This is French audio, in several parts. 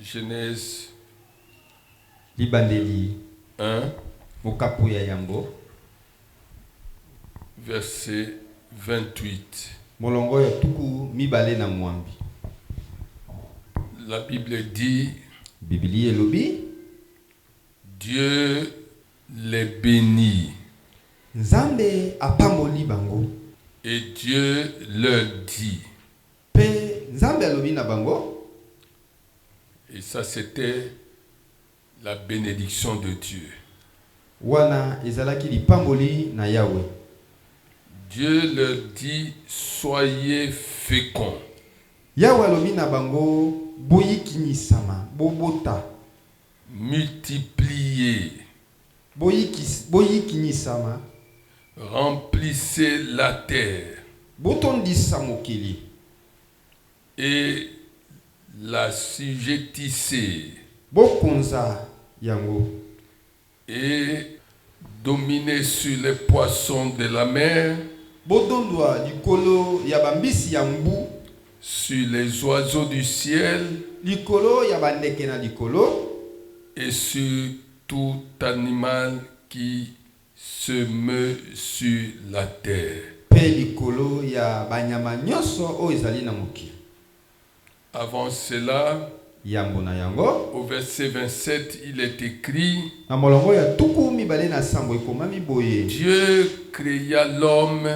Genèse Libandeli 1, Mokapuya Yango, verset 28. Molongo ya tuku mibale na mwambi. La Bible dit, Bibli elobi, Dieu les bénit Nzambe apamboli bango. et Dieu leur dit. Pe Nzambe alobi na bango. Et ça, c'était la bénédiction de Dieu. Wana ezalaki lipamboli na Yahweh. Dieu leur dit, soyez féconds. Yahweh alobi na bango, boyikinisama, bobota. Multipliez, boyikinisama, remplissez la terre botondisa mokili. et la sujettissez Bokonza yango. et dominez sur les poissons de la mer, Bodondwa likolo ya bambisi ya mbu, sur les oiseaux du ciel likolo ya bandeke na likolo, et sur tout animal qui se meut sur la terre. pe likolo ya banyama nyonso o ezali na mokili. Avant cela, Yambo na yango, au verset 27, il est écrit, na molongo ya tuku mibale na sambo ekomami boye. Dieu créa l'homme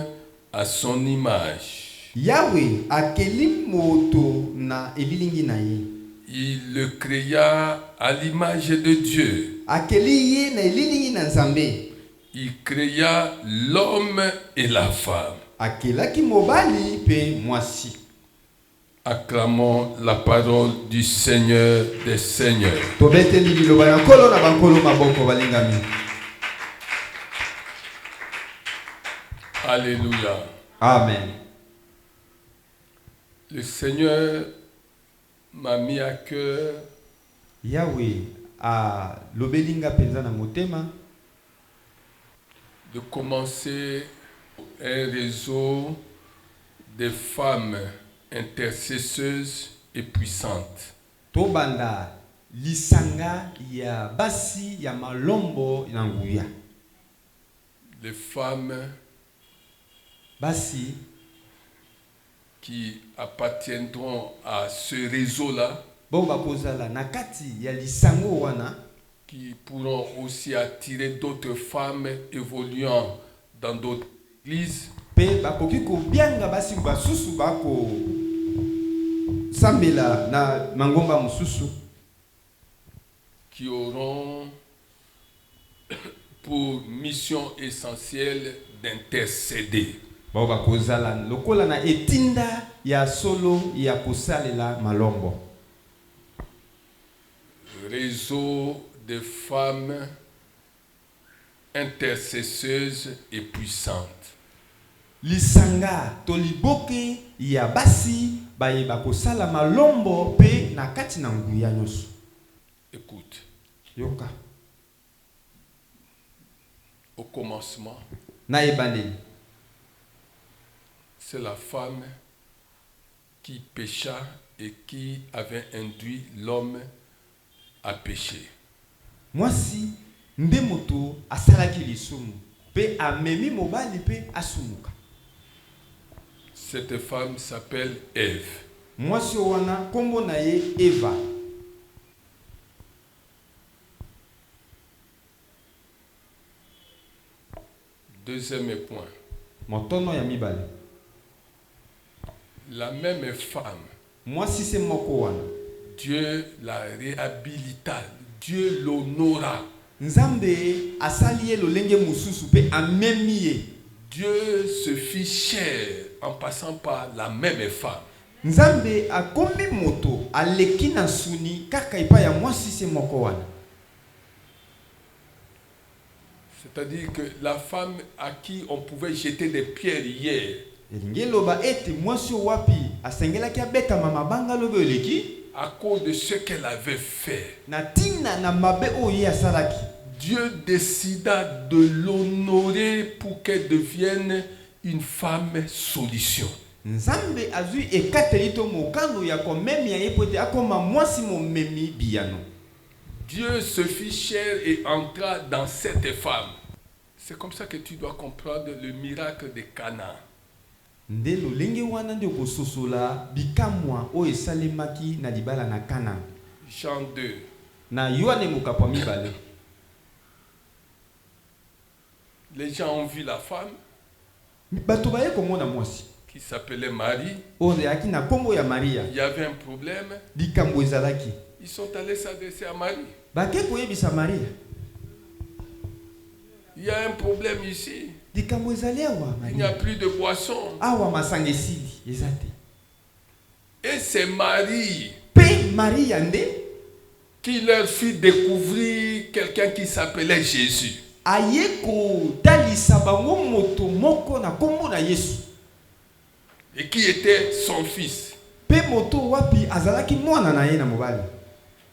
à son image. Yahweh akeli moto na ebilingi na ye. Il le créa à l'image de Dieu. Akeli ye na ebilingi na Nzambe. Il créa l'homme et la femme. Akelaki mobali pe mwasi. Acclamons la parole du Seigneur des Seigneurs. Tobeteli liloba ya nkolo na bankolo maboko balingami. Alléluia. Amen. Le Seigneur m'a mis à cœur Yahweh a lobelinga penza na motema de commencer un réseau de femmes intercesseuses et puissantes. tobanda lisanga ya basi ya malombo na nguya. Les femmes Basi qui appartiendront à ce réseau-là, bo bakozala na kati ya lisango wana, qui pourront aussi attirer d'autres femmes évoluant dans d'autres églises, pe bakoki kobianga basi basusu bako sambela na mangomba mususu, qui auront pour mission essentielle d'intercéder. bo bakozala lokola na etinda ya solo ya kosalela malombo. Réseau de femmes intercesseuses et puissantes. Lisanga toliboke ya basi baye bakosala malombo pe na kati na nguya nyonso. Écoute, Yoka au commencement, na ebandeli, c'est la femme qui pécha et qui avait induit l'homme à pécher. mwasi nde moto asalaki lisumu pe amemi mobali pe asumuka. Cette femme s'appelle Ève. Mwasi wana kombo na ye Eva. Deuxième point. Motono ya mibale. La même femme, Mwasi se moko wana, Dieu la réhabilita, Dieu l'honora. Nzambe asali ye lolenge mususu pe amemi ye. Dieu se fit chair en passant par la même femme. Nzambe akomi moto aleki na suni kaka ipa ya mwasi se moko wana. C'est-à-dire que la femme à qui on pouvait jeter des pierres hier, Elingi loba ete mwasi wapi asengelaki abeta mama banga lobe eleki à cause de ce qu'elle avait fait, na tina na mabe oye asalaki. Dieu décida de l'honorer pour qu'elle devienne une femme solution. Nzambe azui ekateli to mokano ya komemia ye pote akoma mwasi momemi biyano. Dieu se fit chair et entra dans cette femme. C'est comme ça que tu dois comprendre le miracle de Cana. Nde lolenge wana nde kososola bikamwa o esalemaki na libala na Kana. Jean 2. Na Yohane mokapwa mibale. Les gens ont vu la femme Bato baye komona mwasi qui s'appelait Marie. o yaki na kombo ya Maria. Il y avait un problème. Likambo ezalaki. Ils sont allés s'adresser à Marie. Bake koyebisa Maria. Il y a un problème ici. Likambo ezali awa Il n'y a Maria. plus de boisson. Awa masanga esili ezate. Et c'est Marie Pe Maria nde qui leur fit découvrir quelqu'un qui s'appelait Jésus. ayeko talisa bango moto moko na kombo na Yesu. Et qui était son fils. Pe moto wapi azalaki mwana na ye na mobali.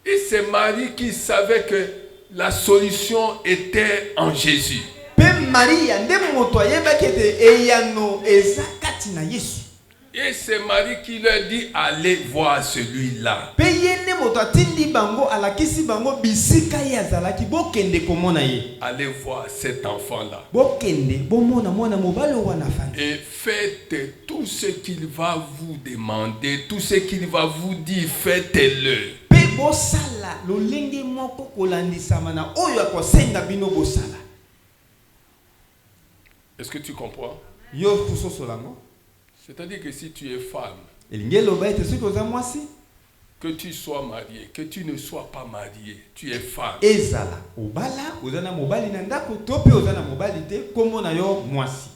Et c'est Marie qui savait que la solution était en Jésus. Pe Maria nde moto ayebaki ete eyano eza kati na Yesu. Et c'est Marie qui leur dit, allez voir celui-là. Pe ye nde moto atindi bango alakisi bango bisika ye azalaki bokende komona ye. Allez voir cet enfant-là. Bokende bomona mwana mobali wana fandi. Et faites tout ce qu'il va vous demander, tout ce qu'il va vous dire, faites-le. Pe bosala lolenge moko kolandisama na oyo akosenga bino bosala. Est-ce que tu comprends? Yo kusosolango. C'est-à-dire que si tu es femme, Elinge loba ete soki oza mwasi que tu sois marié, que tu ne sois pas marié, tu es femme. ezala obala oza na mobali na ndako to pe oza na mobali te kombo na yo mwasi.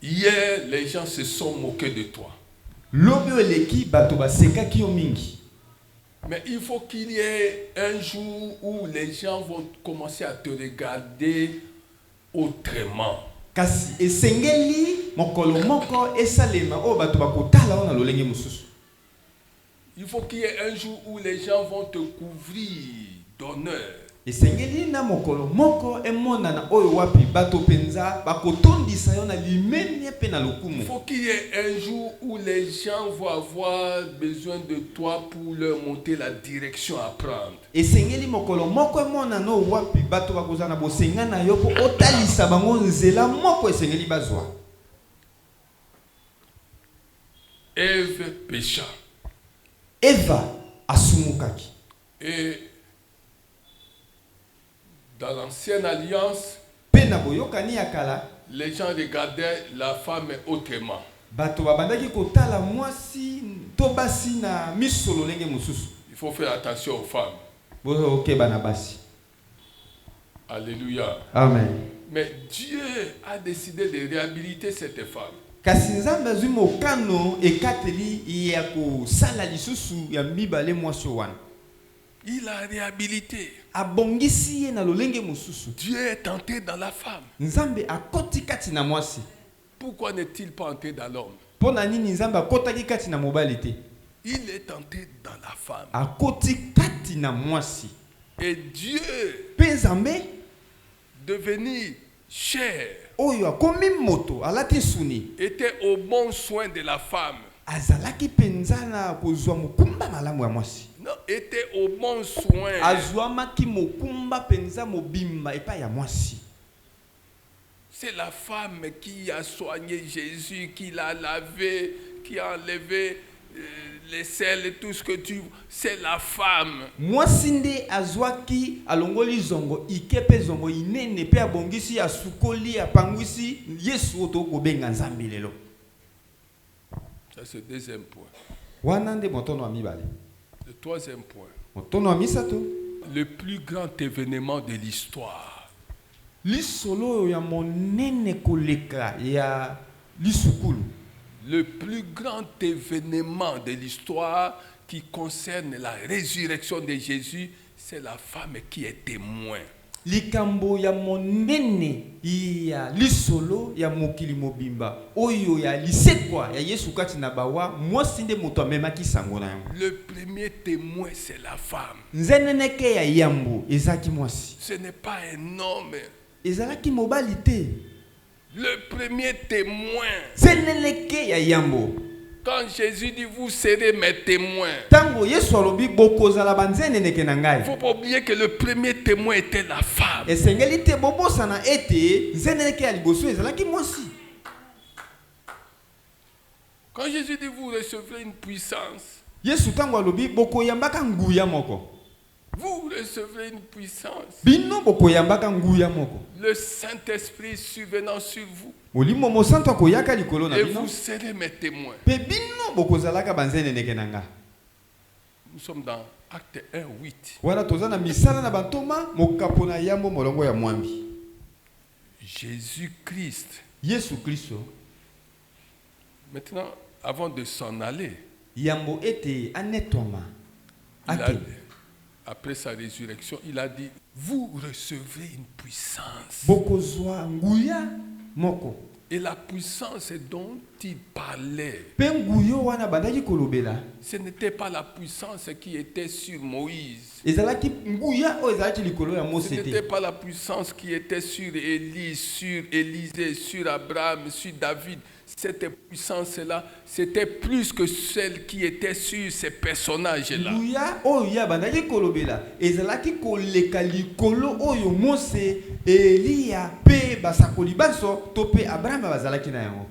Hier, les gens se sont moqués de toi. Lobi eleki bato basekaki yo mingi. Mais il faut qu'il y ait un jour où les gens vont commencer à te regarder autrement. Kasi esengeli mokolo moko esalema o bato bakotala ona lolenge mususu. Il faut qu'il y ait un jour où les gens vont te couvrir d'honneur. Esengeli na mokolo moko emona na oyo wapi bato penza bakotondisa yo na limene pe na Il lokumu. faut qu'il y ait un jour où les gens vont avoir besoin de toi pour leur montrer la direction à prendre. Esengeli mokolo moko emona no wapi bato bakozana bosenga na yo po otalisa bango nzela moko esengeli bazwa. Ève pécha. Eva asumukaki. Et dans l'ancienne alliance, Pe na boyokani ya kala les gens regardaient la femme autrement. bato babandaki kotala mwasi to basi na miso lolenge mususu. Il faut faire attention aux femmes. Bokeba na basi. Alléluia. Amen. Mais Dieu a décidé de réhabiliter cette femme. Kasi nzambe azwi mokano ekateli ya kosala lisusu ya mibale mwasi wana. Il a réhabilité. Abongisi ye na lolenge mususu. Dieu est entré dans la femme. Nzambe akoti kati na mwasi. Pourquoi n'est-il pas entré dans l'homme? Pona nini nzambe akotaki kati na mobali te? Il est entré dans la femme. Akoti kati na mwasi. Et Dieu, Pe nzambe devenu chair, oyo akomi moto alati suni. était au bon soin de la femme. Azalaki penza na kozwa mokumba malamu ya mwasi. Non, était au bon soin. Azwamaki mokumba penza mobimba epa ya mwasi. C'est la femme qui a soigné Jésus, qui l'a lavé, qui a enlevé les selles et tout ce que tu... C'est la femme. Mwasi nde azwaki alongoli zongo ikepe zongo inene pe abongisi asukoli apangwisi Yesu oto kobenga nzambe lelo. Ça c'est le deuxième point. Wana nde motono wa mibale. Le troisième point. Motono wa misato. Le plus grand événement de l'histoire. Lisolo ya monene koleka ya lisukulu. Le plus grand événement de l'histoire qui concerne la résurrection de Jésus, c'est la femme qui est témoin. Likambo ya monene ya lisolo ya mokili mobimba oyo ya lisekwa ya Yesu kati na bawa mwasi nde moto amemaki sango na yango. Le premier témoin, c'est la femme. Nzeneneke ya yambo ezaki mwasi. Ce n'est pas un homme. Ezalaki mobali te. Le premier témoin. Seneleke ya yambo. Quand Jésus dit vous serez mes témoins, Tango Yesu alobi bokozala banzeneneke na il ne ngai. faut pas oublier que le premier témoin était la femme. Esengeli te bobosana ete nzeneneke ya liboso ezalaki mwasi. Quand Jésus dit vous recevrez une puissance, Yesu tango alobi bokoyambaka nguya moko. vous recevrez une puissance. Bino bokoyambaka nguya moko. Le Saint-Esprit survenant sur vous. Molimo mosanto akoyaka likolo na Et bino. vous serez mes témoins. Pe bino bokozalaka banzeneneke na nga. Nous sommes dans Acte 1, 8. Wana tozana misala na bantoma mokapo na yambo molongo ya mwambi. Jésus-Christ. Yesu Kristo. Maintenant, avant de s'en aller, Yambo ete anetoma. Après sa résurrection, il a dit, vous recevrez une puissance. Bokozwa nguya moko. Et la puissance dont il parlait, Pe nguyo wana bandaki kolobela. ce n'était pas la puissance qui était sur Moïse. Ezalaki nguya o ezalaki likolo ya Ce Mose n'était te. pas la puissance qui était sur Élie, sur Élisée, sur Abraham, sur David. Cette puissance-là, c'était plus que celle qui était sur ces personnages-là. Nguya oyo bandaki kolobela. Ezalaki koleka likolo oyo Mose, Elia pe basakoli baso to pe Abraham bazalaki na yango.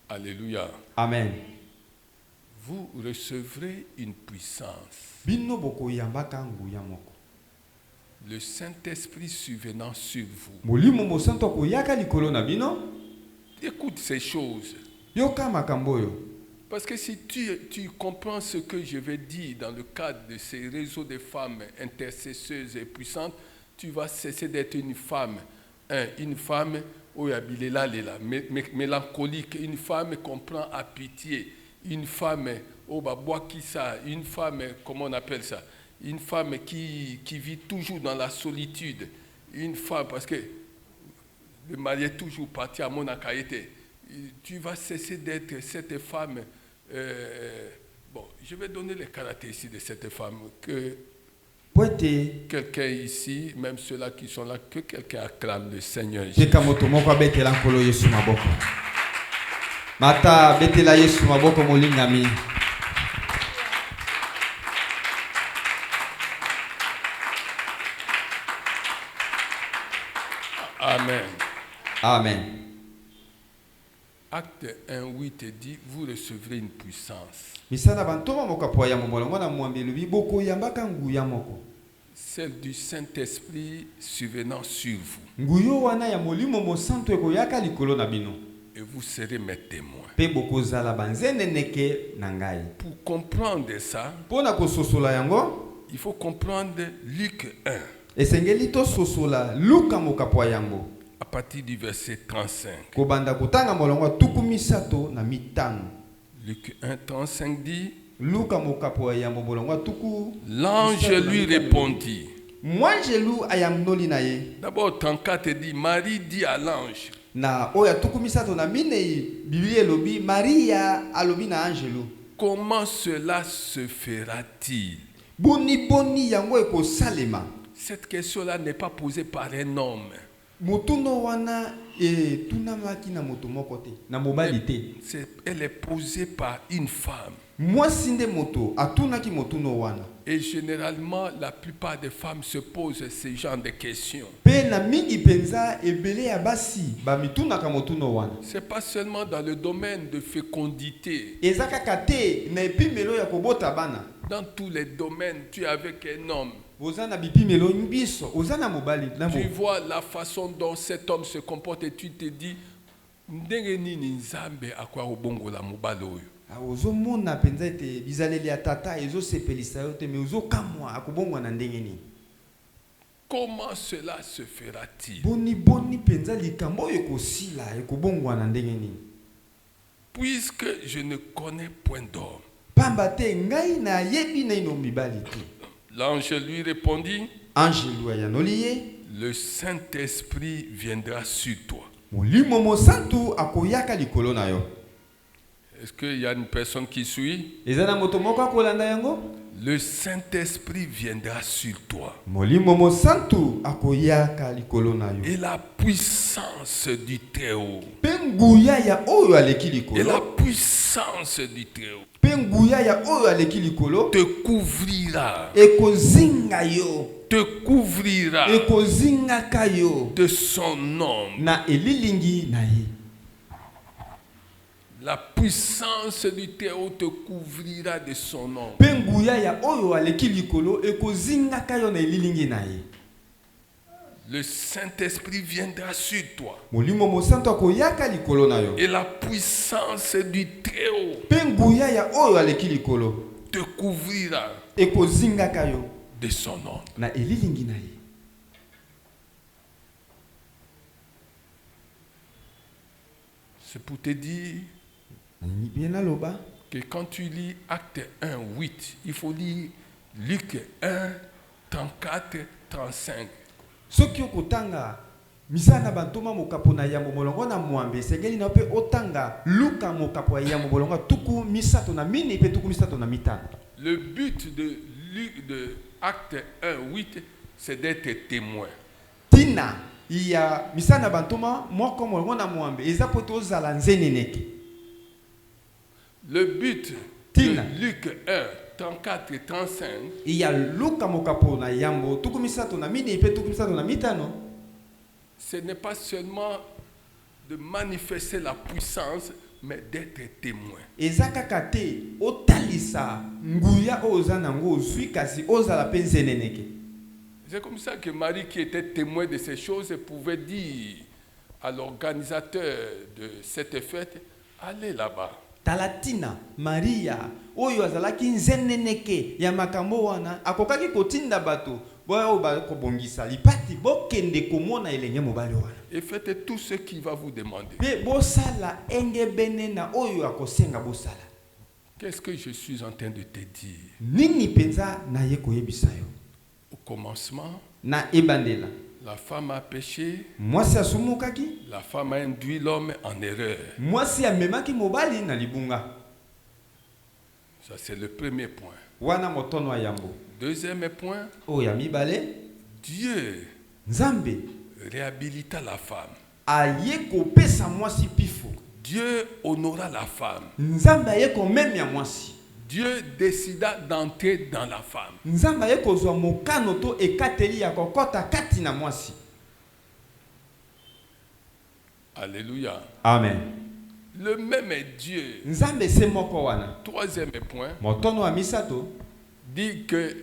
Alléluia. Amen. Vous recevrez une puissance. Bino bokoyambaka nguya moko. Le Saint-Esprit survenant sur vous. Molimo mosanto akoyaka likolo na bino. Écoute ces choses. Yoka makambo yo. Parce que si tu comprends ce que je vais dire dans le cadre de ces réseaux de femmes intercesseuses et puissantes, tu vas cesser d'être une femme. Une femme mélancolique, une qui comprend à pitié, une femme une femme, comment on appelle ça, une femme qui vit toujours dans la solitude, une femme, parce que le mari est toujours parti à Monakaïté. Tu vas cesser d'être cette femme. Bon, je vais donner les caractéristiques de cette femme. Que quelqu'un ici, même ceux-là qui sont là, que quelqu'un acclame le Seigneur Jésus. Mata betela Yesu maboko molingami. Amen. Amen. Acte 1:8 dit, vous recevrez une puissance. Misana bantoma mokapo ya molongo na mwambi lubi boko yambaka nguya moko. Celle du Saint-Esprit survenant sur vous. Nguyo wana ya molimo mosanto ekoyaka likolo na bino. Et vous serez mes témoins. Pe bokozala banzeneneke na ngai. Pour comprendre ça, Pona kososola yango, il faut comprendre Luc 1. esengeli to sosola Luka mokapo yango. À partir du verset 35. Kobanda kutanga molongo tuku misato na mitano. Luc 1, 35 dit, Luka mokapo yango molongo tuku. l'ange lui répondit. Moi jelu ayamnoli na ye. D'abord, 34 dit, Marie dit à l'ange, Na oya tuku misato na minei Biblia elobi Maria alobi na angelo. comment cela se fera-t-il? Boni boni yango ekosalema. Cette question-là n'est pas posée par un homme. Motuno wana tunamaki na moto moko te na mobali te. Elle est posée par une femme. Mwasi nde moto atunaki motuno wana. Et généralement, la plupart des femmes se posent ce genre de questions. Pe na mingi penza ebele ya basi ba mitunaka motuno wana. C'est pas seulement dans le domaine de fécondité. Ezaka kate na epimelo ya kobota bana. Dans tous les domaines, tu es avec un homme. Ozana bipimelo nbiso, ozana mobali na Tu vois la façon dont cet homme se comporte et tu te dis, ndenge nini nzambe akwa obongola mobali oyo. Ozomona penza ete bizaleli ya tata ezosepelisa yo te me ozokamwa akobongwa na ndenge nini. Comment cela se fera-t-il? Boni boni penza likambo oyo ekosila ekobongwa na ndenge nini. Puisque je ne connais point d'homme. Pamba te ngai na yebi na ino mibali te. L'ange lui répondit, Angelo ayanoli ye, le Saint-Esprit viendra sur toi. Molimo mosantu akoyaka likolo na yo. Est-ce qu'il y a une personne qui suit? Ezana moto moko akolanda yango? le Saint-Esprit viendra sur toi. Molimo mosantu akoyaka likolo na yo. Et la puissance du Très-Haut. Penguya ya oyo aleki likolo. Et la puissance du Très-Haut Penguya ya oyo aleki likolo. te couvrira. Ekozinga yo. Te couvrira Ekozinga kayo. de son ombre. Na elilingi na ye. La puissance du Très-Haut te couvrira de son ombre. Penguya ya oyo aleki likolo ekozinga kayo na elilingi na ye. Le Saint-Esprit viendra sur toi. Molimo mosantu akoyaka likolo na yo. Et la puissance du Très-Haut Penguya ya oyo aleki likolo te couvrira ekozinga kayo de son ombre. na elilingi na ye. C'est pour te dire Bien aloba que quand tu lis Acte 1, 8, il faut lire Luc 1, 34, 35. soki okotanga misala na bantoma mokapo na yambo molongo na mwambe segeli na pe otanga luka mokapo ya yambo molongo tuku misato na mini pe tuku misato na mitano. Le but de Acte 1, 8, c'est d'être témoin. Tina ya misala na bantoma moko molongo na mwambe eza po tozala nzeneneke. Le but Tina. de Luc 1, 34 et 35, Ya luka mokapo na yambo tuku misato na mini pe tuku misato na mitano. ce n'est pas seulement de manifester la puissance, mais d'être témoin. Eza kaka te otalisa nguya oza nango ozwi kasi ozala pe nzeneneke. C'est comme ça que Marie, qui était témoin de ces choses, pouvait dire à l'organisateur de cette fête, allez là-bas. Talatina Maria oyo azalaki nzeneneke ya makambo wana akokaki kotinda bato boyo ba kobongisa lipati bokende komona elenge mobali wana. Et faites tout ce qu'il va vous demander. Pe bosala engebene na oyo akosenga bosala. Qu'est-ce que je suis en train de te dire? Nini penza na ye koyebisa yo. Au commencement, Na ebandela. la femme a péché, Mwasi asumukaki, la femme a induit l'homme en erreur. mwasi amemaki mobali na libunga. Ça, c'est le premier point. Wana motono wa yambo. Deuxième point, Oya mibale, Dieu Nzambe réhabilita la femme. aye kopesa mwasi pifo. Dieu honora la femme. Nzambe aye komemia mwasi. Dieu décida d'entrer dans la femme. Nzambe aye kozwa mokano to ekateli ya kokota kati na mwasi. Alléluia. Amen. Le même Dieu, Nzambe se moko wana. troisième point, Motono wa misato dit que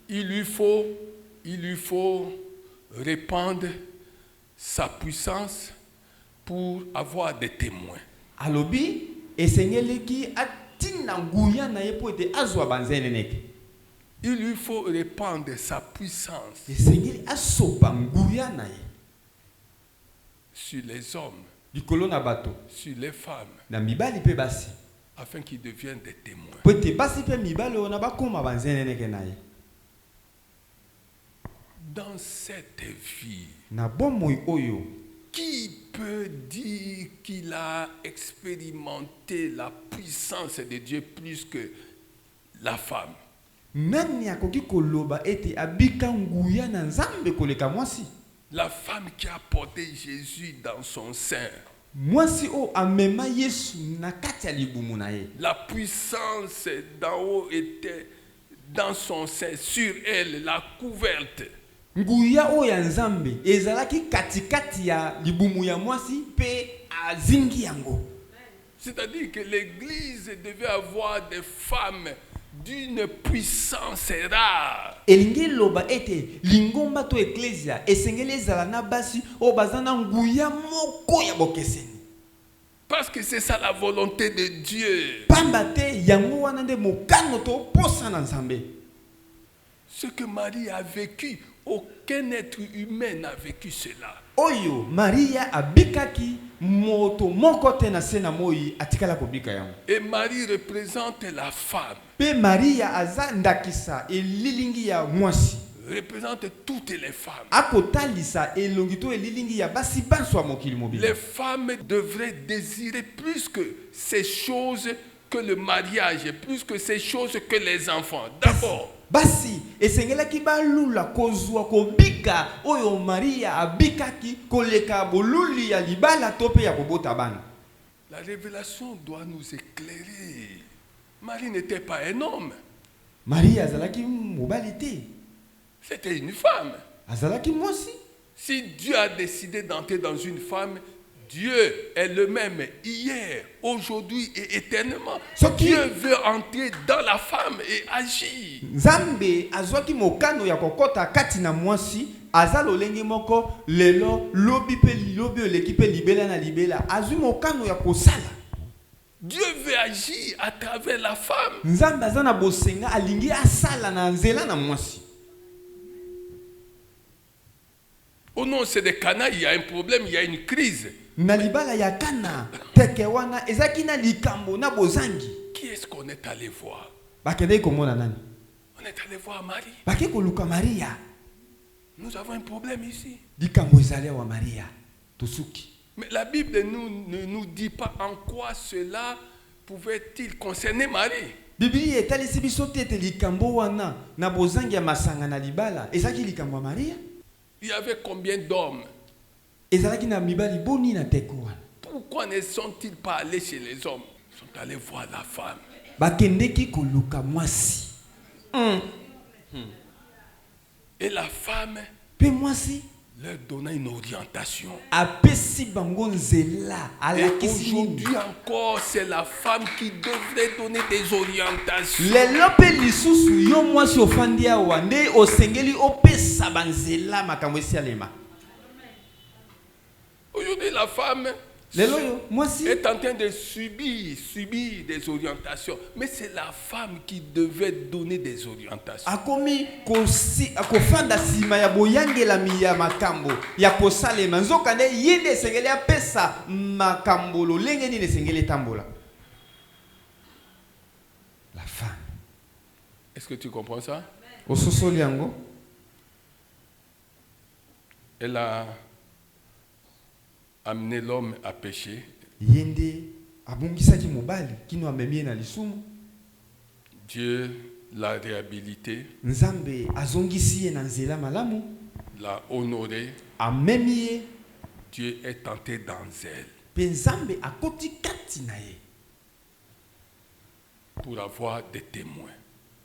il lui faut répandre sa puissance pour avoir des témoins. alobi esengeleki atina nguya na ye po ete azwa banzeneneke. Il lui faut répandre sa puissance Esengeli asopa nguya na ye sur les hommes, likolo na bato sur les femmes, na mibali pe basi. afin qu'ils deviennent des témoins. Po ete basi pe mibali ona bakoma banzeneneke na ye. Dans cette vie, Na bomoi oyo qui peut dire qu'il a expérimenté la puissance de Dieu plus que la femme? nani akoki koloba ete abika nguya na Nzambe koleka mwasi? La femme qui a porté Jésus dans son sein. Mwasi o amema Yesu na kati ya libumu na ye. La puissance d'en haut était dans son sein, sur elle, la couverte. Nguya o ya Nzambe ezalaki katikati ya libumu ya mwasi pe azingi yango. C'est-à-dire que l'Église devait avoir des femmes d'une puissance rare. Elingi loba ete lingomba to eklesia esengeli ezala na basi o bazana nguya moko ya bokeseni. Parce que c'est ça la volonté de Dieu. Pamba te yango wana nde mokano to posa na Nzambe. Ce que Marie a vécu, aucun être humain n'a vécu cela. Oyo Maria abikaki moto moko te na se na moi atikala kobika yango. Et Marie représente la femme, Pe Maria aza ndakisa elilingi ya mwasi. représente toutes les femmes. Akotalisa elongi to elilingi ya basi banso ya mokili mobile. Les femmes devraient désirer plus que ces choses que le mariage, plus que ces choses que les enfants. D'abord, basi esengelaki balula kozwa kobika oyo Maria abikaki koleka boluli ya libala to pe ya kobota bana. la révélation doit nous éclairer. Marie n'était pas un homme, Maria azalaki mobali te, c'était une femme. azalaki mwasi. Si Dieu a décidé d'entrer dans une femme, Dieu est le même hier, aujourd'hui et éternellement. Dieu veut entrer dans la femme et agir. Nzambe azwaki mokano ya kokota kati na mwasi, aza lolenge moko lelo lobi pe lilobi oleki pe libela na libela, azwi mokano ya kosala. Dieu veut agir à travers la femme. Nzambe aza na bosenga alingi asala na nzela na mwasi. Au nom c'est de Cana, il y a un problème, il y a une crise. Na libala ya Kana teke wana ezaki na likambo na bozangi. Qui est-ce qu'on est allé voir? Bakende komona nani? On est allé voir Marie. Bake koluka Maria. Nous avons un problème ici. Likambo ezali wa Maria. Tosuki. Mais la Bible ne nous dit pas en quoi cela pouvait-il concerner Marie. Biblia etalisi biso tete likambo wana na bozangi ya masanga na libala ezaki likambo ya Maria. Il y avait combien d'hommes? Ezalaki na mibali boni na teko wana. Pourquoi ne sont-ils pas allés chez les hommes? Ils sont allés voir la femme. Bakendeki koluka mwasi. Et la femme Pe mwasi leur donna une orientation. apesi bango nzela Et alakisi nini. aujourd'hui encore, c'est la femme qui devrait donner des orientations. Lelo pe lisusu yo mwasi ofandi awa nde osengeli opesa banzela makambo esi alema. Aujourd'hui, la femme Lelo yo mwasi est en train de subir des orientations. Mais c'est la femme qui devait donner des orientations. akomi akofanda sima ya boyangelami ya makambo ya kosalema nzoka nde ye nde esengeli apesa makambo lolenge nini esengeli etambola. La femme. Est-ce que tu comprends ça? Ososoli yango Elle a amené l'homme à pécher. ye nde abungisaki mobali kino amemi ye na lisumu. Dieu l'a réhabilité, Nzambe azongisi ye na nzela malamu, l'a honoré. amemi ye Dieu est entré dans elle mpe Nzambe akoti kati na ye pour avoir des témoins.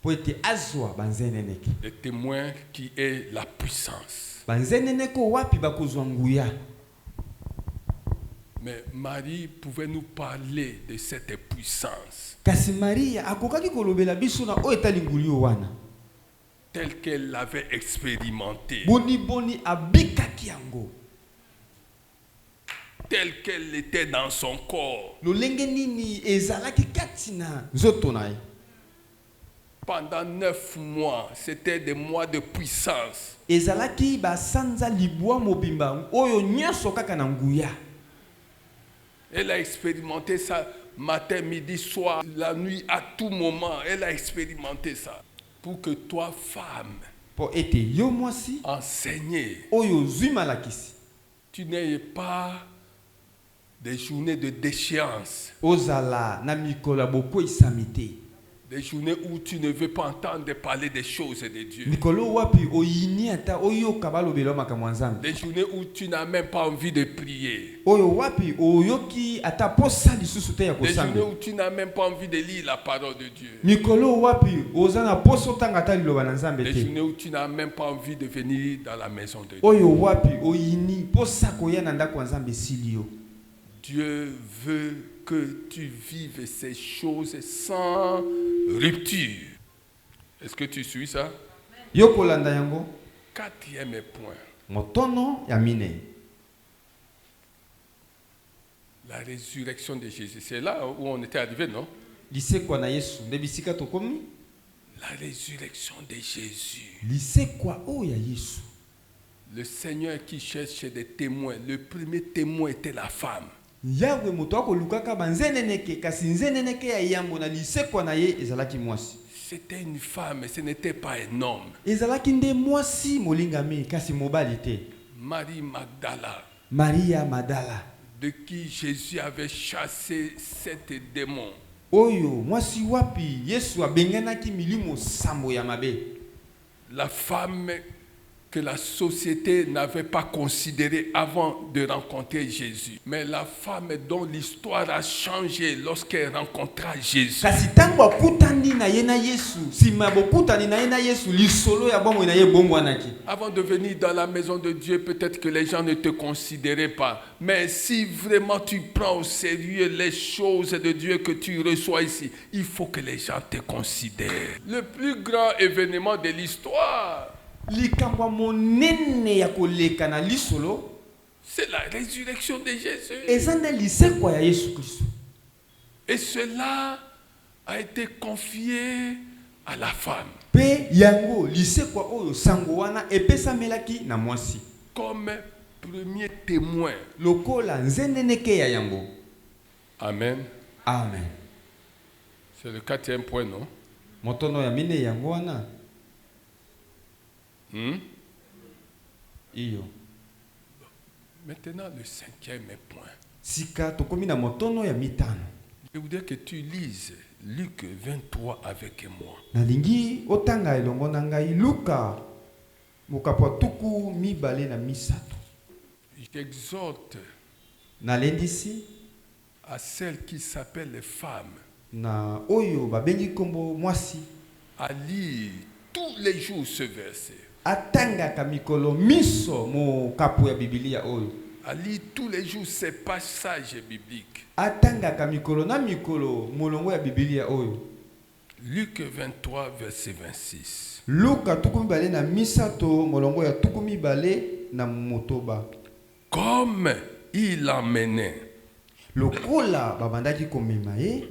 po ete azwa banzeneneke. Des témoins qui est la puissance. Banzeneneko wapi bakozwa nguya. Mais Marie pouvait nous parler de cette puissance Kasi Maria akokaki kolobela biso na oyo etali ngulio wana. telle qu'elle l'avait expérimentée, Boni abikaki yango. telle qu'elle était dans son corps. Lolenge nini ezalaki kati na nzoto na ye. Pendant 9 mois, c'était des mois de puissance. Ezalaki basanza libwa mobimba oyo nyonso kaka na nguya. Elle a expérimenté ça matin, midi, soir, la nuit, à tout moment. Elle a expérimenté ça. Pour que toi, femme, Po ete yo mwasi enseignée, oyo zwi malakisi. tu n'aies pas des journées de déchéance, Ozala na mikolo boko isamite. des journées où tu ne veux pas entendre parler des choses de Dieu, Mikolo wapi oyini ata oyo kabalobelo makambo nzambe. des journées où tu n'as même pas envie de prier, Oyo wapi oyoki ata posa lisusu te ya des journées kosambe. où tu n'as même pas envie de lire la parole de Dieu, Mikolo wapi oza na poso tanga ata liloba na nzambe des te. journées où tu n'as même pas envie de venir dans la maison de Dieu. Oyo wapi oyini posa koya na ndako ya nzambe silio. Dieu veut que tu vives ces choses sans rupture. Est-ce que tu suis ça? Yo kolanda yango. Quatrième point, Motono ya mine. la résurrection de Jésus. C'est là où on était arrivé, non? Lisekwa na Yesu nde bisika tokomi. La résurrection de Jésus. Lisekwa o ya Yesu. Le Seigneur qui cherche des témoins. Le premier témoin était la femme. Yawe moto akolukaka banzeneneke kasi nzeneneke ya yambo na lisekwa na ye ezalaki mwasi. C'était une femme, ce n'était pas un homme. Ezalaki nde mwasi molingami kasi mobali te. Marie Magdala, Maria Madala de qui Jésus avait chassé 7 démons. oyo mwasi wapi Yesu abenganaki milimo sambo ya mabe. La femme que la société n'avait pas considérée avant de rencontrer Jésus. Mais la femme dont l'histoire a changé lorsqu'elle rencontra Jésus. Kasi tango akutani na ye na Yesu, sima bokutani na ye na Yesu, lisolo ya bomo na ye bongwanaki. Avant de venir dans la maison de Dieu, peut-être que les gens ne te considéraient pas. Mais si vraiment tu prends au sérieux les choses de Dieu que tu reçois ici, il faut que les gens te considèrent. Le plus grand événement de l'histoire, Likamwa monene ya koleka na lisolo, c'est la résurrection de Jésus. ezana lisekwa ya Yesu Kristo. Et cela a été confié à la femme. Pe yango lisekwa oyo sango wana epesamelaki na mwasi. Comme premier témoin. Lokola nzeneneke ya yango. Amen. Amen. C'est le 4e point, non? Motono ya mine yango wana. Iyo. Maintenant, le 5e point. Sika tokomi na motono ya mitano. Je voudrais que tu lises Luc 23 avec moi. Nalingi otanga elongo na ngai Luka mokapwa tuku mibale na misato. J'exhorte nalendisi à celles qui s'appellent les femmes na oyo babengi kombo mwasi à lire tous les jours ce verset. Atanga mikolo miso mo kapu ya Biblia oyo. À lire tous les jours ces passages bibliques. Atanga mikolo na mikolo molongo ya Biblia oyo. Luc 23 verset 26. Luka tukumi bale na misato molongo ya tukumi bale na motoba. Comme il l'emmenait, lokola babandaki komema ye,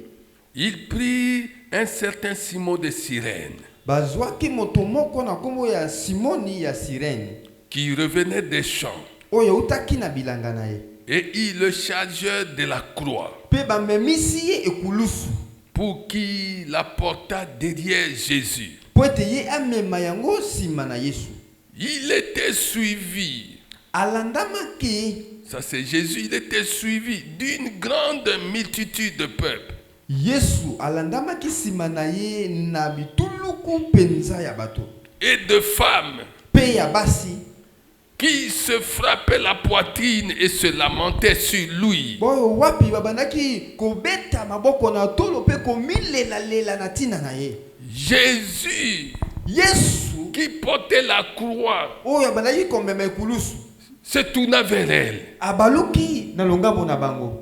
il prit un certain Simon de Cyrène, bazwaki moto moko na kombo ya Simoni ya Sirène, qui revenait des champs, oyo utaki na bilanga na ye, et il le chargea de la croix, pe bamemisi ye ekulusu, pour qu'il la portât derrière Jésus. po ete ye amema yango sima na Yesu. Il était suivi, alandamaki, ça c'est Jésus, il était suivi d'une grande multitude de peuple. Yesu alandamaki sima na ye na bituluku penza ya bato, et de femmes pe ya basi, qui se frappaient la poitrine et se lamentaient sur lui. boyo wapi babandaki kobeta maboko na tolo pe komilela lela na tina na ye. Jésus, Yesu qui portait la croix, oyo abandaki komema ekulusu, se tourna vers elle. abaluki na longamo na bango.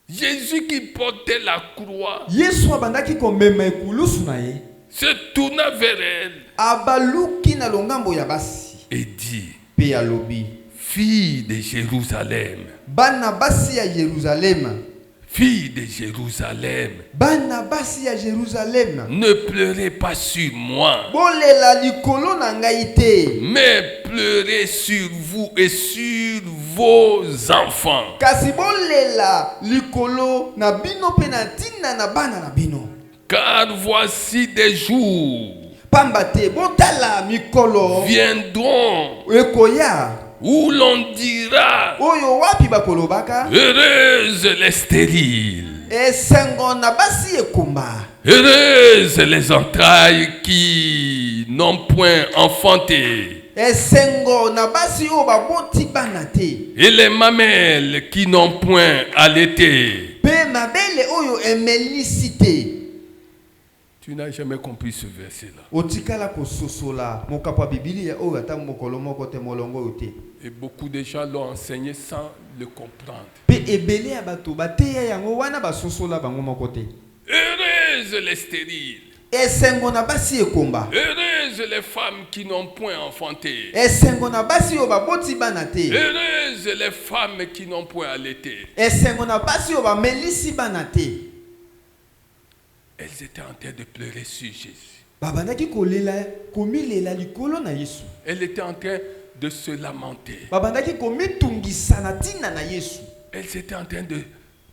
Jésus qui portait la croix Yesu abandaki komema ekulusu na ye, se tourna vers elle abaluki na longambo ya basi, et dit, pe alobi, fille de Jérusalem, bana basi ya Yerusalem, fille de Jérusalem, bana basi ya Yerusalem, ne pleurez pas sur moi, bolela likolo na ngai te, mais pleurez sur vous et sur vos enfants. kasi bolela likolo na bino pe na tina na bana na bino. Car voici des jours Pamba te botala mikolo viendront ekoya, où l'on dira, oyo wapi bakolobaka, heureuses les stériles, esengo na basi ekomba, heureuses les entrailles qui n'ont point enfanté, esengo na basi oyo baboti bana te, et les mamelles qui n'ont point allaité. pe mabele oyo emelisi te. Tu n'as jamais compris ce verset-là. Otikala kososola mokapwa Biblia oyo ata mokolo moko te molongo oyo te. Et beaucoup de gens l'ont enseigné sans le comprendre. Pe ebele ya bato bateya yango wana basosola bango moko te. Heureuses les stériles, Esengo na basi ekomba, heureuses les femmes qui n'ont point enfanté, esengo na basi oyo baboti bana te, heureuses les femmes qui n'ont point allaité. esengo na basi oyo bamelisi bana te. Elles étaient en train de pleurer sur Jésus. Babandaki kolela komilela likolo na Yesu. Elles étaient en train de se lamenter. Babandaki komitungisa na tina na Yesu. Elles étaient en train de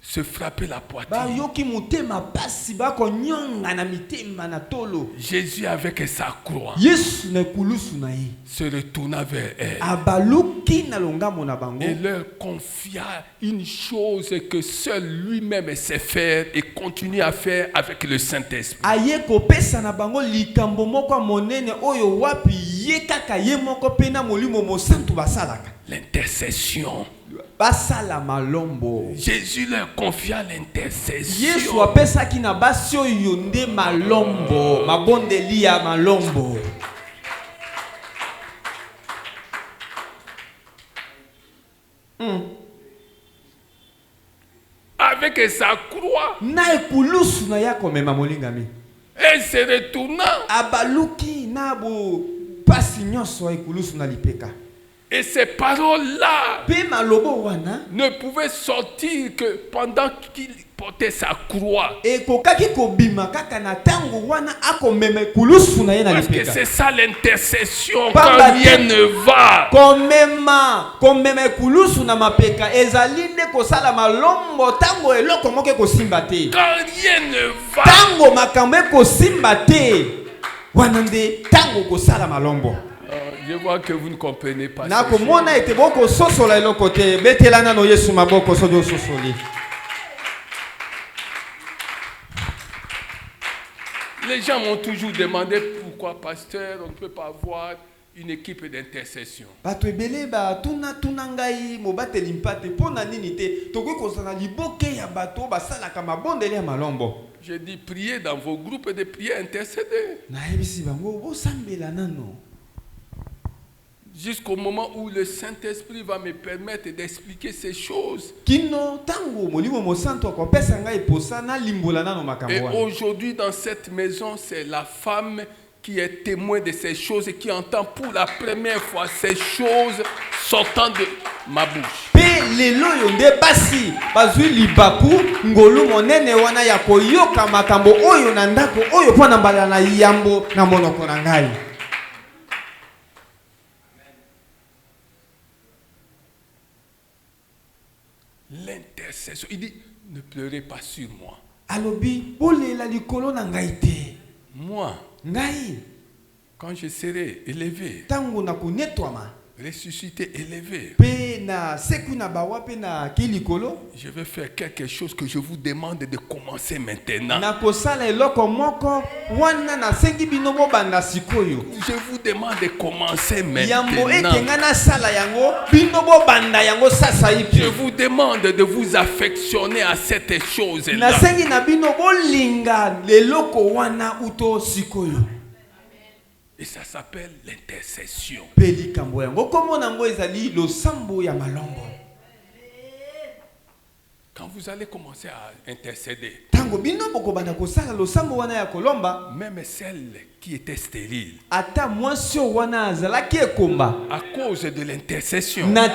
se frapper la poitrine. bayoki motema pasi bakonyonga na mitema na tolo. Jésus avec sa croix Yesu na ekulusu na ye se retourna vers elle abaluki na longamo na bango et leur confia une chose que seul lui-même sait faire et continue à faire avec le Saint-Esprit. aye kopesa na bango likambo moko ya monene oyo wapi ye kaka ye moko mpe na molimo mosantu basalaka. L'intercession. Basala malombo. Jésus leur confia l'intercession. Yesu apesaki na basi oyo nde malombo, mabondeli ya malombo. Avec sa croix, na ekulusu na ya komema molingami. elle se retourna. Abaluki na bo pasi nyonso ekulusu na lipeka. Et ces paroles-là ne pouvaient sortir que pendant qu'il portait sa croix. Parce que c'est ça l'intercession quand rien ne va. Quand rien ne va. Je vois que vous ne comprenez pas. Les gens m'ont toujours demandé pourquoi, pasteur, on ne peut pas avoir une équipe d'intercession. J'ai dit, priez dans vos groupes de prière, intercédez. Jusqu'au moment où le Saint-Esprit va me permettre d'expliquer ces choses. Et aujourd'hui, dans cette maison, c'est la femme qui est témoin de ces choses et qui entend pour la première fois ces choses sortant de ma bouche. L'intercession. Il dit, ne pleurez pas sur moi. Moi, quand je serai élevé, ressuscité, élevé, je vais faire quelque chose que je vous demande de commencer maintenant. Je vous demande de commencer maintenant. Je vous demande de vous affectionner à cette chose-là. Et ça s'appelle l'intercession. Quand vous allez commencer à intercéder, même celle qui était stérile, à cause de l'intercession, les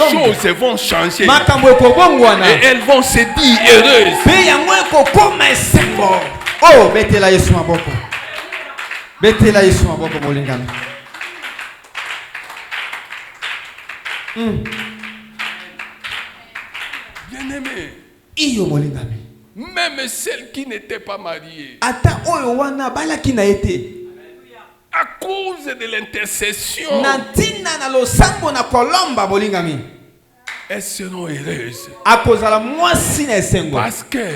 choses vont changer. Et elles vont se dire heureuses. Oh, mettez-la Yesu maboko. Mettez-la Yesu maboko molingami. Bien-aimé, iyo molingami. Même celle qui n'était pas mariée, ata oyo wana balaki na ete, à cause de l'intercession, natina na losambo na kolomba molingami, elles seront heureuses. Parce que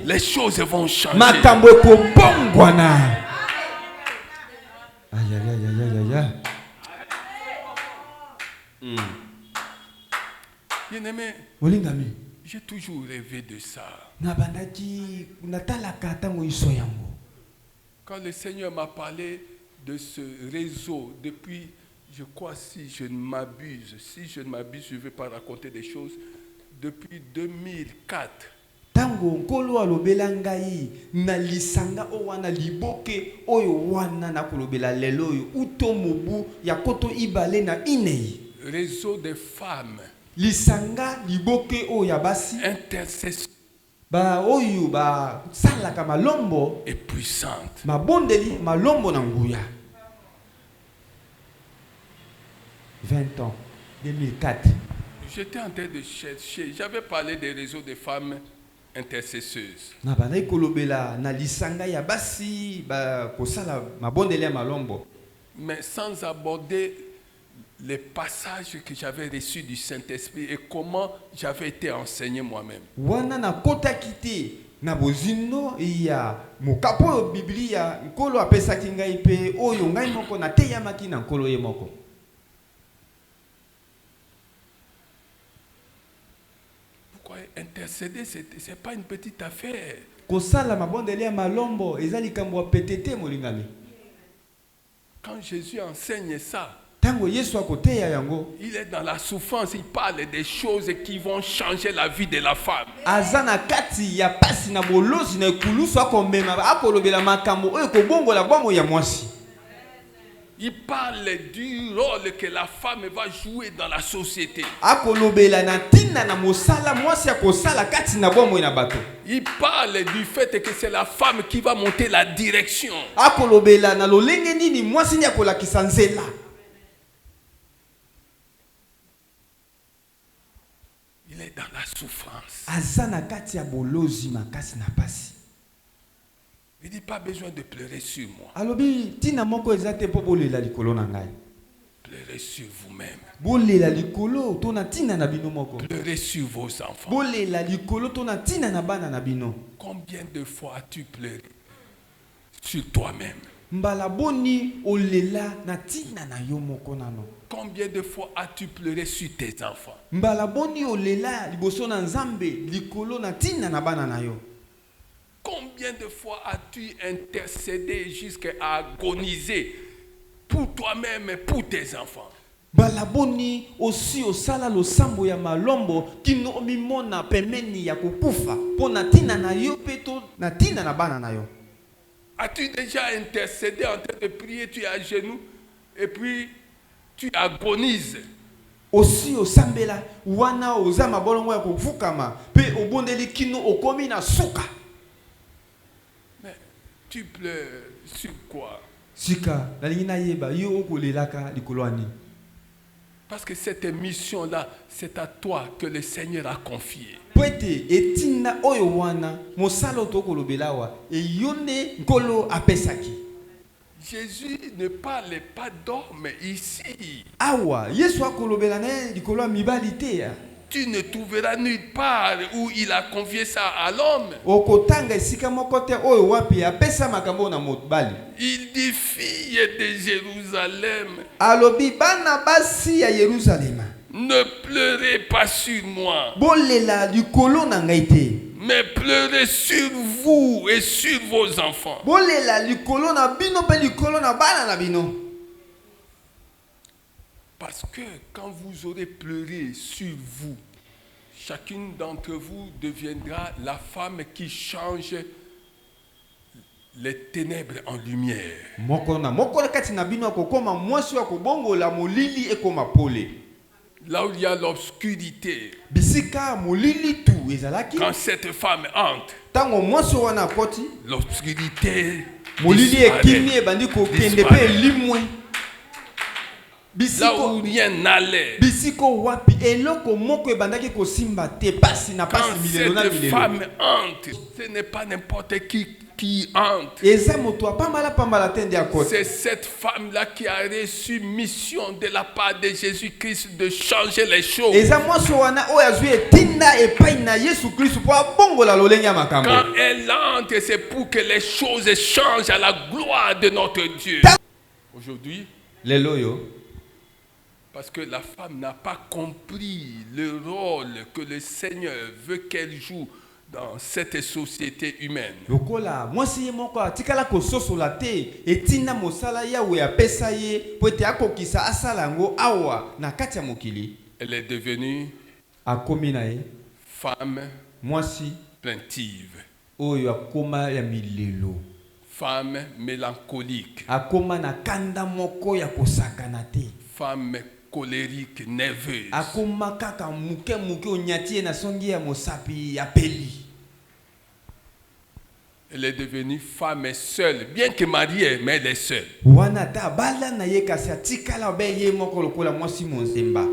les choses vont changer. Bien-aimé, j'ai toujours rêvé de ça. Quand le Seigneur m'a parlé de ce réseau depuis, je crois, si je ne m'abuse, je ne vais pas raconter des choses, depuis 2004. Tango nkolo alobela ngai na lisanga o wana liboke oyo wana na kolobela lelo oyo uto mobu ya koto ibale na inei. Réseau des femmes. Lisanga liboke o ya basi. Intercession. Ba oyo ba salaka malombo et puissante. Mabondeli malombo na nguya. 20 ans, 2004. J'étais en train de chercher. J'avais parlé des réseaux de femmes intercesseuses. Na bandai kolobela na lisanga ya basi ba kosala mabondele ya malombo. Mais sans aborder les passages que j'avais reçus du Saint-Esprit et comment j'avais été enseigné moi-même. Wana na kota kite na bozino ya mokapo Biblia nkolo apesaki ngai pe oyo ngai moko na teyamaki na nkolo ye moko. Pourquoi intercéder, c'est pas une petite affaire. Kosala mabondele ya malombo ezali kambo petete molingami. Quand Jésus enseigne ça, tango Yesu akoteya yango, il est dans la souffrance, il parle des choses qui vont changer la vie de la femme. azana kati ya pasi na bolozi na ekulusu akomema akolobela makambo oyo kobongola bomo ya mwasi. Il parle du rôle que la femme va jouer dans la société. Akolobela na tina na mosala mwasi akosala kati na bomo na bato. Il parle du fait que c'est la femme qui va monter la direction. Akolobela na lolenge nini mwasi ni akolakisa nzela. Il est dans la souffrance. Azana kati ya bolozi makasi na pasi. Il dit pas besoin de pleurer sur moi. Alobi tina moko ezate po bolela likolo na ngai. Pleurez sur vous-même. Bolela likolo to na tina na bino moko. Pleurez sur vos enfants. Bolela likolo to na tina na bana na bino. Combien de fois as-tu pleuré sur toi-même? Mbala boni olela na tina na yo moko nano. Combien de fois as-tu pleuré sur tes enfants? Mbala boni olela liboso na Nzambe likolo na tina na bana na yo. Combien de fois as-tu intercédé jusqu'à agoniser pour toi-même et pour tes enfants? Balaboni aussi osala losambo ya malombo kino mimona pemeni ya kukufa pona tina na yo peto na tina na bana na yo. As-tu déjà intercédé en train de prier, tu es à genoux et puis tu agonises? Aussi osambela wana ozama bolongo ya kufukama pe obondeli kino okomi na suka. Tu pleures sur quoi? Sika, la lingina yeba yo okolelaka likoloani. Parce que cette mission-là, c'est à toi que le Seigneur a confié. Pwete etina oyo wana mosalo to kolobelawa e yone nkolo apesaki. Jésus ne parlait pas d'homme ici. Awa, Yesu akolobela na likolo ya mibali te ya. Tu ne trouveras nulle part où il a confié ça à l'homme. Okotanga esika moko te oyo wapi apesa makambo na mobali. Il dit filles de Jérusalem, Alobi bana basi ya Yerusalema, ne pleurez pas sur moi, bolela likolo na ngai te, mais pleurez sur vous et sur vos enfants. bolela likolo na bino pe likolo na bana na bino. Parce que quand vous aurez pleuré sur vous, chacune d'entre vous deviendra la femme qui change les ténèbres en lumière. Moko na kati na bino akokoma mwasi wa kobongola molili ekoma pole. Là où il y a l'obscurité, Bisika molili tu ezalaki. quand cette femme entre, Tango mwasi wana koti, l'obscurité molili disparaît. ekimi ebandi ko kende pe limwe. Là où rien n'allait. Bisiko wapi eloko moko ebandaki kosimba te pasi na Quand pasi milelo na cette milelo. femme entre, ce n'est pas n'importe qui entre. Eza moto pambala tende akoti. C'est cette femme-là qui a reçu mission de la part de Jésus-Christ de changer les choses. Eza mwasi wana oyo azwi etinda epai na Yesu Kristo po abongola lolenge ya makambo. Quand elle entre, c'est pour que les choses changent à la gloire de notre Dieu. Aujourd'hui, Lelo yo parce que la femme n'a pas compris le rôle que le Seigneur veut qu'elle joue dans cette société humaine. lokola mwasi ye moko atikala kososola te etinda mosala yawe apesa ye po ete akokisa asala yango awa na kati ya mokili. Elle est devenue Akomi na ye femme mwasi plaintive, oyo akoma ya milelo, femme mélancolique, akoma na kanda moko ya kosakana te, femme colérique, nerveuse. akoma kaka muke onyati ye na songi ya mosapi ya peli. Elle est devenue femme seule, bien que mariée, mais elle est seule. Wana ta bala na ye kasi atikala be ye moko lokola mwasi monzemba.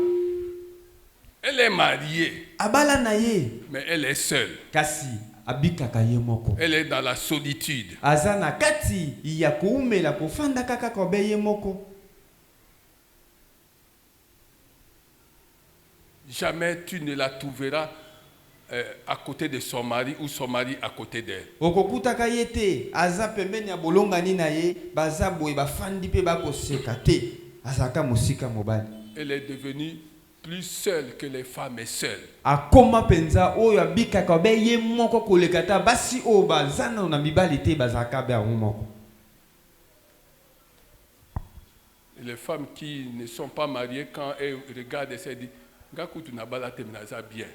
Elle est mariée, abala na ye mais elle est seule. kasi abikaka ye moko. Elle est dans la solitude. Aza na kati ya koumela kofanda kaka kobe ye moko. Jamais tu ne la trouveras à côté de son mari ou son mari à côté d'elle. Okokutaka ye te aza pembeni ya bolongani na ye baza boye bafandi pe bakoseka te azaka mosika mobali. Elle est devenue plus seule que les femmes est seules. Akoma penza oyo abikaka be ye moko koleka ta basi oyo bazana na mibali te bazaka be yango moko. Et les femmes qui ne sont pas mariées, quand elles regardent, elles se disent Gakutu na bala te minaza bien.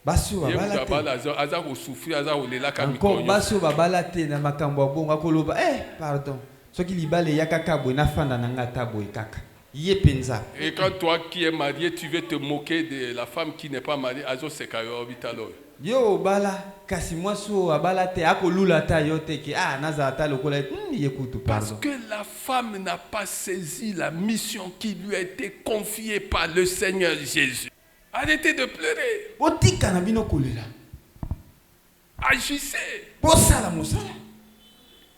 Basi oyo babala te. Aza ko souffrir, aza ko lela ka encore mikonyo. basi oyo babala te na makambo ya bongo akoloba pardon soki libale ya kaka boye nafanda na nga ta boye kaka. Et quand toi qui es marié, tu veux te moquer de la femme qui n'est pas mariée, azo sekayo obitalo. Yo bala kasi mwaso abala te akolula ta yo te ki naza ata lokola yekutu Parce pardon. que la femme n'a pas saisi la mission qui lui a été confiée par le Seigneur Jésus. Arrêtez de pleurer. Botika na bino kolela. Agissez. Bosala mosala.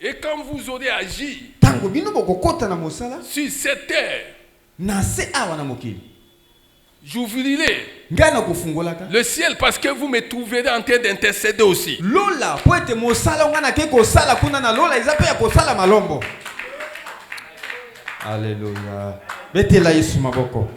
Et quand vous aurez agi Tango bino bokokota na mosala sur cette terre, na se awa na mokili. J'ouvrirai Ngana kufungolaka le ciel parce que vous me trouverez en train d'intercéder aussi. Lola po ete mosala ngana ke kosala kuna na lola eza pe ya kosala malombo. Alléluia. Betela Yesu maboko.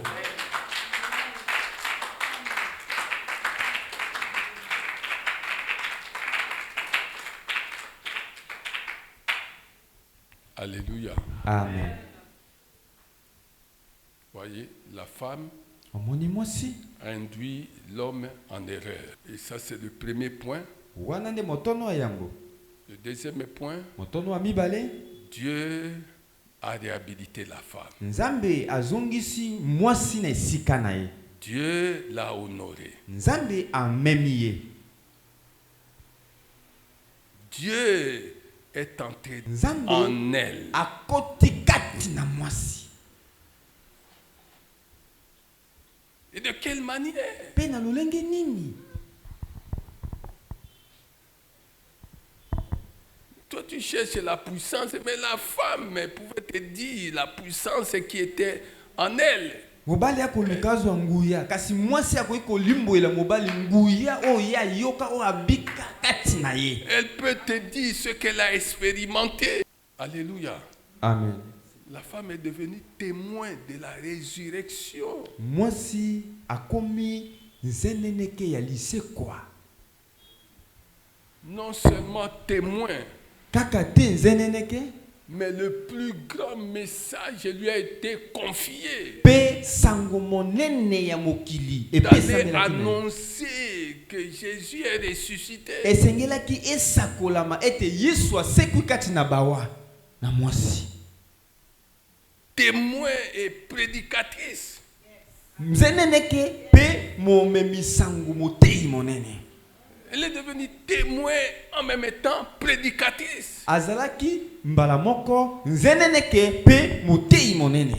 Alléluia. Amen. Voyez, la femme Omoni mwasi induit l'homme en erreur. Et ça, c'est le premier point. wana nde motono yango. Le deuxième point, Motono wa mibale Dieu a réhabilité la femme. Nzambe azongisi mwasi na esika na ye. Dieu l'a honoré. Nzambe amemi ye. Dieu est entré Nzambe en elle. akoti kati na mwasi. Et de quelle manière? Pe na lolenge nini? Toi, tu cherches la puissance, mais la femme pouvait te dire la puissance qui était en elle. Mobali akolukazwa nguya kasi mwasi akoki kolimboela mobali nguya oyo ya yoka oyo abika kati na ye. Elle peut te dire ce qu'elle a expérimenté. Alléluia. Amen. La femme est devenue témoin de la résurrection. Mwasi akomi nzeneneke ya lisekwa. Non seulement témoin, Kaka te nzeneneke mais le plus grand message lui a été confié. pe sango monene ya mokili D'aller annoncer que Jésus est ressuscité. esengelaki esakolama ete Yesu asekwi kati na bawa na mwasi. Témoin et prédicatrice. Nzeneneke pe momemi sango motei monene. Elle est devenue témoin en même temps prédicatrice. Azalaki mbala moko nzeneneke pe motei monene.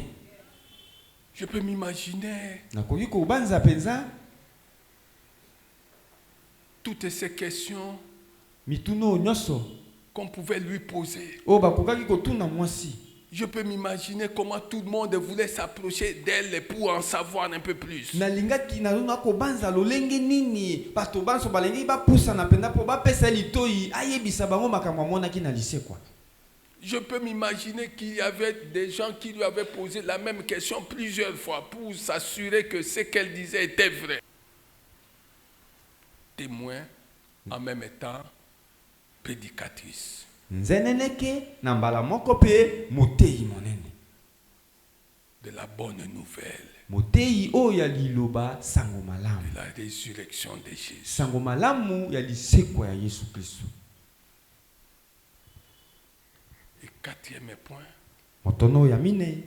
Je peux m'imaginer Nakoki kobanza penza toutes ces questions mituno nyoso qu'on pouvait lui poser. o bakokaki kotuna mwasi. Je peux m'imaginer comment tout le monde voulait s'approcher d'elle pour en savoir un peu plus. Nalingaki nazona kobanza lolenge nini bato banso balengi bapusa na penda po bapesa litoi ayebisa bango makambo amonaki na lisekwa. Je peux m'imaginer qu'il y avait des gens qui lui avaient posé la même question plusieurs fois pour s'assurer que ce qu'elle disait était vrai. Témoin, en même temps, prédicatrice. Nzeneneke na mbala moko pe motei monene. De la bonne nouvelle. Motei oyo ya liloba sango malamu. De la résurrection de Jésus. Sango malamu ya lisekwa ya Yesu Kristo. Et quatrième point. Motono ya mine.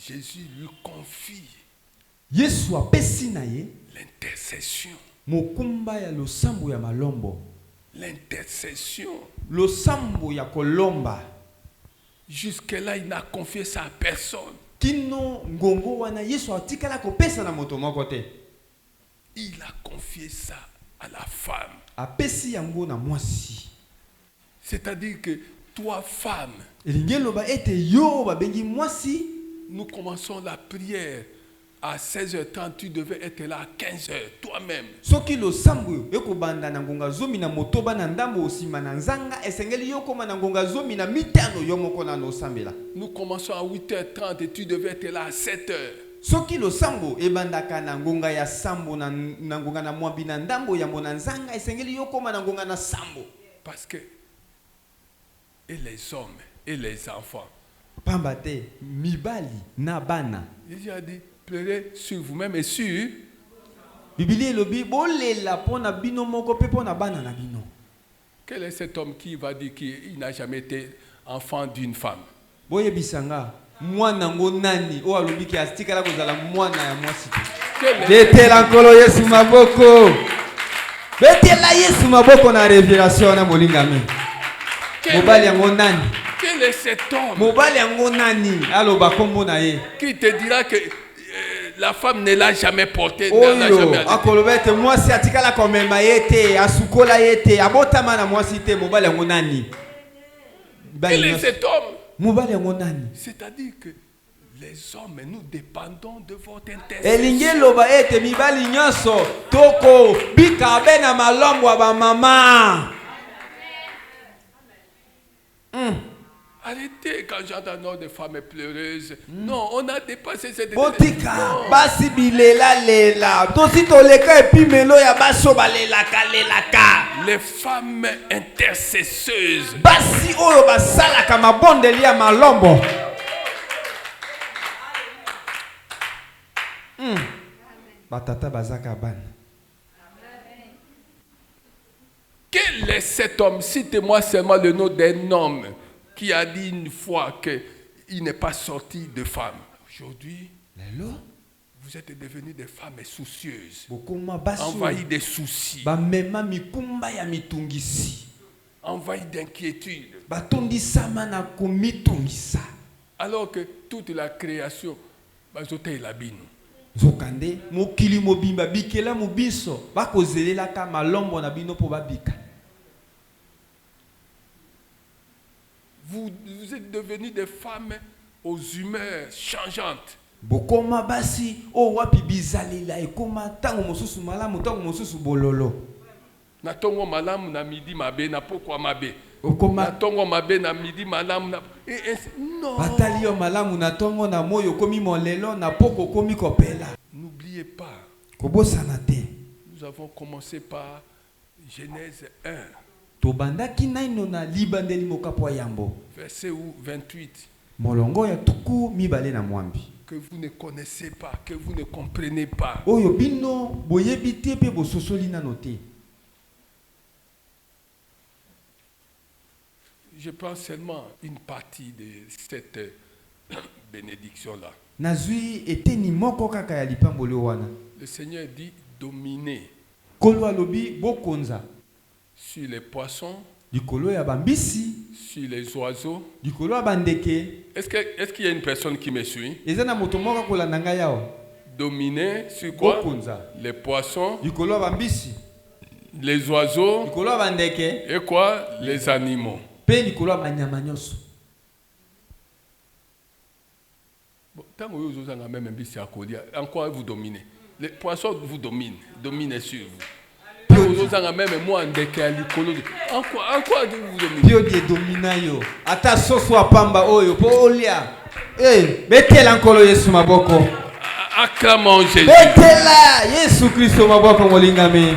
Jésus lui confie Yesu apesi na ye l'intercession. mokumba ya losambo ya malombo. L'intercession. Losambo ya kolomba. Jusque-là, il n'a confié ça à personne. kino ngongo wana Yesu atikala kopesa na moto moko te. Il a confié ça à la femme. Apesi yango na mwasi. C'est-à-dire que toi, femme, Elingi loba ete yo babengi mwasi. nous commençons la prière à 16h30, tu devais être là à 15h, toi-même. Soki lo sambu eko banda na ngonga zomi na motoba na ndambo osima na nzanga esengeli yo koma na ngonga zomi na mitano yo moko na no sambela. Nous commençons à 8h30 et tu devais être là à 7h. Soki lo sambo ebandaka na ngonga ya sambo na ngonga na mwabi na ndambo ya mona nzanga esengeli yo koma na ngonga na sambo. Parce que et les hommes et les enfants. Pambate mibali na bana. Jésus a dit pleurez sur vous-même et sur. Biblia elobi bolela pona bino moko pe pona bana na bino. Quel est cet homme qui va dire qu'il n'a jamais été enfant d'une femme? Boye bisanga mwana ngo nani o alobi ki astikala kozala mwana ya mwasi. Betela nkolo Yesu maboko. Betela Yesu maboko na révélation na molingami. Mobali yango nani? Quel est cet homme? Mobali yango nani? Aloba kombo na ye. Qui te dira que la femme ne l'a jamais porté, ne l'a Oyo jamais allaité. akolobete mwasi atikala komema yete asukola yete abotama na mwasi te mobali yango nani? Quel est cet homme? Mobali yango nani? C'est-à-dire que les hommes, nous dépendons de votre Elingi intercession. loba ete mibali nyonso toko bika be na malombo ya ba mama. Arrêtez quand j'entends des femmes pleureuses. Non, on a dépassé cette Botika Non. basi bilela lela tosi toleka epi melo ya baso balelaka lelaka. Les femmes intercesseuses. Basi oyo basalaka mabondeli ya malombo. Batata bazaka bana. Quel est cet homme? Citez-moi seulement le nom d'un homme qui a dit une fois qu'il n'est pas sorti de femme. Aujourd'hui, Lelo vous êtes devenus des femmes soucieuses, bokoma basi envahies de soucis, bamema mikumba ya mitungisi. envahies d'inquiétudes. Batondisama na komitungisa. Alors que toute la création, bazote la bino. Zokande mokili mobimba bikela mobiso bakozelela ka malombo na bino po babika. Vous êtes devenus des femmes aux humeurs changeantes. Bokoma basi o wapi bizalela ekoma tango mosusu malamu tango mosusu bololo. Na tongo malamu na midi mabe na pokwa mabe. Na Okoma tongo mabe na midi malamu na non. batali yo malamu na tongo na moyo komi molelo na poko komi kopela. N'oubliez pas, Kobosana te. nous avons commencé par Genèse 1, Tobandaki naino na libandeli mokapo yambo. verset 28, Molongo ya tuku mibale na mwambi. que vous ne connaissez pas, que vous ne comprenez pas. Oyo bino boyebi te pe bososoli nano te. Je prends seulement une partie de cette bénédiction-là. Nazui eteni moko kaka ya lipamboli wana. Le Seigneur dit dominer Kolo alobi bokonza. sur les poissons, Likolo ya bambisi, sur les oiseaux. likolo ya bandeke. Est-ce qu'il y a une personne qui me suit? Eza na moto moko kolanda ngai awa. Dominer sur quoi? Bokonza. Les poissons, Likolo ya bambisi, les oiseaux likolo ya bandeke, et quoi? Les animaux. pe likolo ya banyama nyonso. Bon, tant que vous avez même un bisi à coller, en quoi vous dominez? Les poissons vous dominent sur vous. Tant que vous avez même moi en décalé, en quoi vous dominez? Pio die domina yo. Ata soso apamba oyo po olia. Betela nkolo Yesu maboko. Acclamons Jésus. Betela Yesu Kristo maboko molingami.